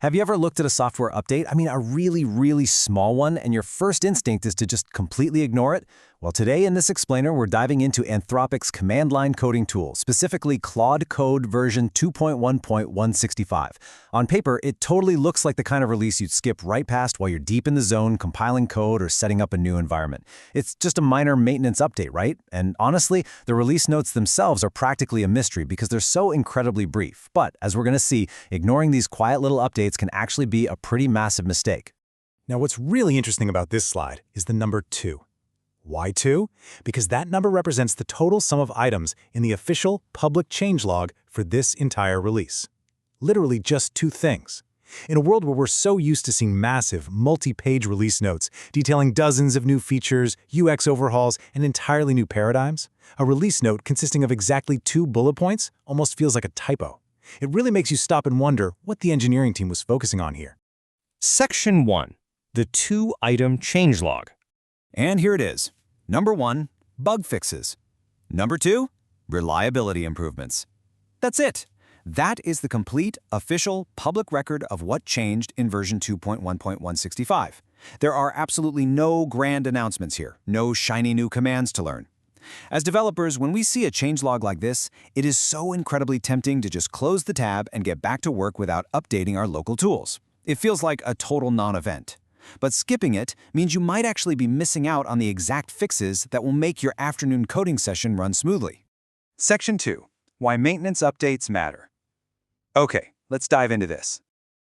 Have you ever looked at a software update? I mean, a really, really small one, and your first instinct is to just completely ignore it? Well, today in this explainer, we're diving into Anthropic's command line coding tool, specifically Claude Code version 2.1.165. On paper, it totally looks like the kind of release you'd skip right past while you're deep in the zone, compiling code or setting up a new environment. It's just a minor maintenance update, right? And honestly, the release notes themselves are practically a mystery because they're so incredibly brief. But as we're going to see, ignoring these quiet little updates can actually be a pretty massive mistake. Now, what's really interesting about this slide is the number 2. Why 2? Because that number represents the total sum of items in the official public changelog for this entire release. Literally just 2 things. In a world where we're so used to seeing massive, multi-page release notes detailing dozens of new features, UX overhauls, and entirely new paradigms, a release note consisting of exactly 2 bullet points almost feels like a typo. It really makes you stop and wonder what the engineering team was focusing on here. Section 1. The 2-item changelog. And here it is. Number 1, bug fixes. Number 2, reliability improvements. That's it. That is the complete, official, public record of what changed in version 2.1.165. There are absolutely no grand announcements here, no shiny new commands to learn. As developers, when we see a changelog like this, it is so incredibly tempting to just close the tab and get back to work without updating our local tools. It feels like a total non-event. But skipping it means you might actually be missing out on the exact fixes that will make your afternoon coding session run smoothly. Section 2. Why maintenance updates matter. Okay, let's dive into this.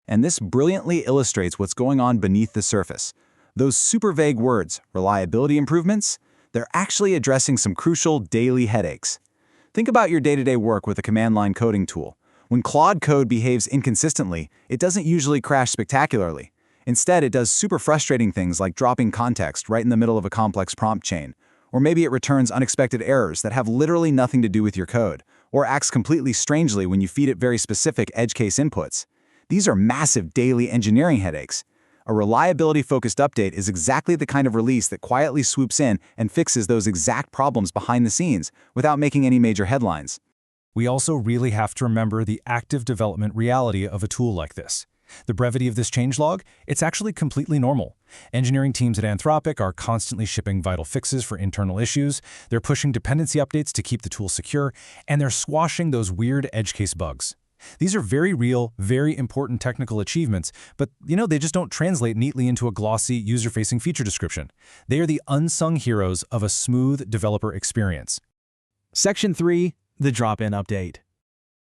And this brilliantly illustrates what's going on beneath the surface. Those super vague words, reliability improvements, they're actually addressing some crucial daily headaches. Think about your day-to-day work with a command line coding tool. When Claude Code behaves inconsistently, it doesn't usually crash spectacularly. Instead, it does super frustrating things like dropping context right in the middle of a complex prompt chain. Or maybe it returns unexpected errors that have literally nothing to do with your code, or acts completely strangely when you feed it very specific edge case inputs. These are massive daily engineering headaches. A reliability-focused update is exactly the kind of release that quietly swoops in and fixes those exact problems behind the scenes without making any major headlines. We also really have to remember the active development reality of a tool like this. The brevity of this changelog, it's actually completely normal. Engineering teams at Anthropic are constantly shipping vital fixes for internal issues, they're pushing dependency updates to keep the tool secure, and they're squashing those weird edge case bugs. These are very real, very important technical achievements, but they just don't translate neatly into a glossy, user-facing feature description. They are the unsung heroes of a smooth developer experience. Section 3, the drop-in update.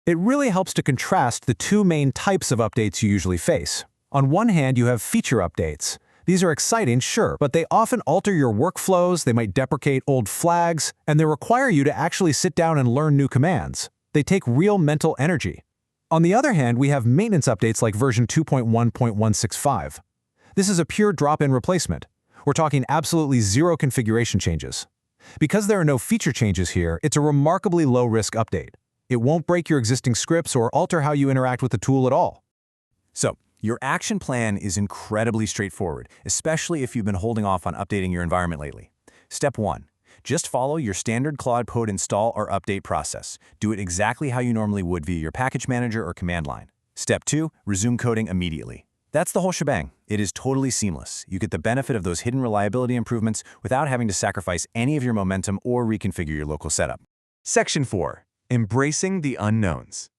It really helps to contrast the 2 main types of updates you usually face. On one hand, you have feature updates. These are exciting, sure, but they often alter your workflows, they might deprecate old flags, and they require you to actually sit down and learn new commands. They take real mental energy. On the other hand, we have maintenance updates like version 2.1.165. This is a pure drop-in replacement. We're talking absolutely 0 configuration changes. Because there are no feature changes here, it's a remarkably low-risk update. It won't break your existing scripts or alter how you interact with the tool at all. So, your action plan is incredibly straightforward, especially if you've been holding off on updating your environment lately. Step 1. Just follow your standard Claude Code install or update process. Do it exactly how you normally would via your package manager or command line. Step 2. Resume coding immediately. That's the whole shebang. It is totally seamless. You get the benefit of those hidden reliability improvements without having to sacrifice any of your momentum or reconfigure your local setup. Section 4. Embracing the unknowns.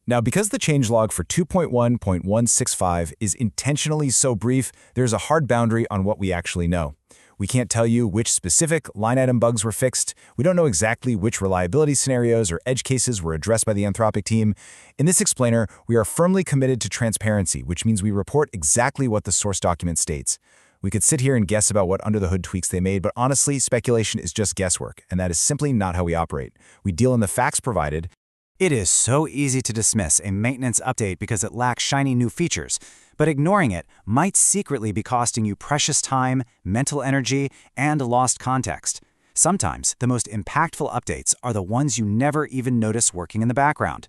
Now, because the changelog for 2.1.165 is intentionally so brief, there's a hard boundary on what we actually know. We can't tell you which specific line item bugs were fixed. We don't know exactly which reliability scenarios or edge cases were addressed by the Anthropic team. In this explainer, we are firmly committed to transparency, which means we report exactly what the source document states. We could sit here and guess about what under-the-hood tweaks they made, but honestly, speculation is just guesswork, and that is simply not how we operate. We deal in the facts provided. It is so easy to dismiss a maintenance update because it lacks shiny new features, but ignoring it might secretly be costing you precious time, mental energy, and lost context. Sometimes, the most impactful updates are the ones you never even notice working in the background.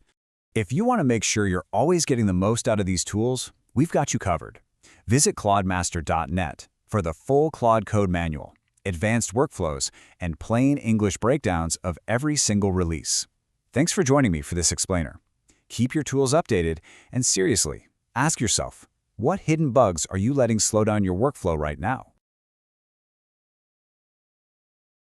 If you want to make sure you're always getting the most out of these tools, we've got you covered. Visit ClaudeMaster.net for the full Claude Code manual, advanced workflows, and plain English breakdowns of every single release. Thanks for joining me for this explainer. Keep your tools updated, and seriously, Ask yourself, what hidden bugs are you letting slow down your workflow right now?